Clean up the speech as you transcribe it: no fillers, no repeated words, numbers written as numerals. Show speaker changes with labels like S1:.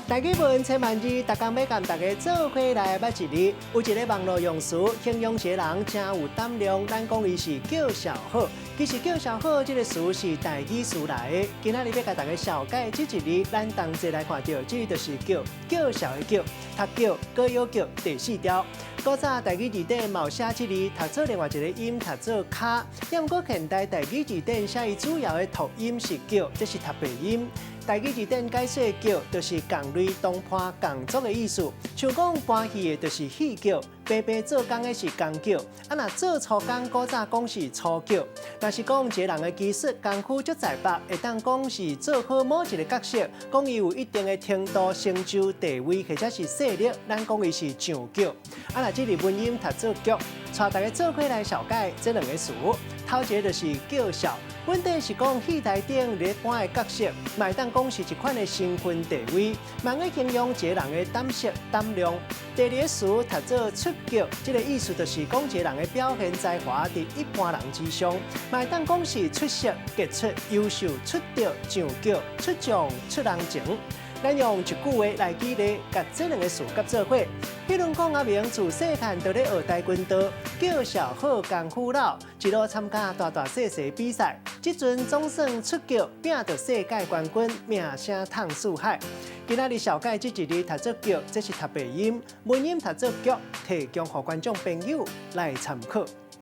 S1: 台语文千万字，大家要甲大家做伙来捌一字。有一个网络用词形容一个人真有胆量，咱讲伊是叫小好。其实叫小好这个词是台语词来的。今仔日要甲大家小解这一字，咱同齐来看到，这就是叫小的叫，读叫各有叫第四条。古早台语字典冇写这字，读做另外一个音，读做卡。要不过现代台语字典写伊主要的读音是叫，这是读白音。台语字典解释叫，就是共类同伴共作的意思。像讲搬戏的，就是戏叫；白白做工的是工叫。若做粗工，古早讲是粗叫。若是讲一个人的技术功夫足在拔，会当讲是做好某一个角色，讲伊有一定的程度、成就、地位，或者是势力，咱讲伊是上叫。若这个文音读做叫，带大家做伙来小解这两个词。头一个就是叫小。本地是讲戏台顶咧扮的角色，卖当讲是一款的身份地位，蛮会形容一个人的胆识、胆量。第二个词读做出叫，这个意思就是讲一个人的表现才华伫一般人之上，卖当讲是出色、杰出、优秀、出调、上叫、出众、出人情。咱用一句话来举例，甲这两个词合做伙。迄轮讲阿明自细汉就咧学跆拳道，叫小好功夫老，一路参加大小小比赛，即阵总算出叫，拼到世界冠军，名声烫四海。今仔日小解这一字读做叫，这是读白音，文音读做脚，提供予观众朋友来参考。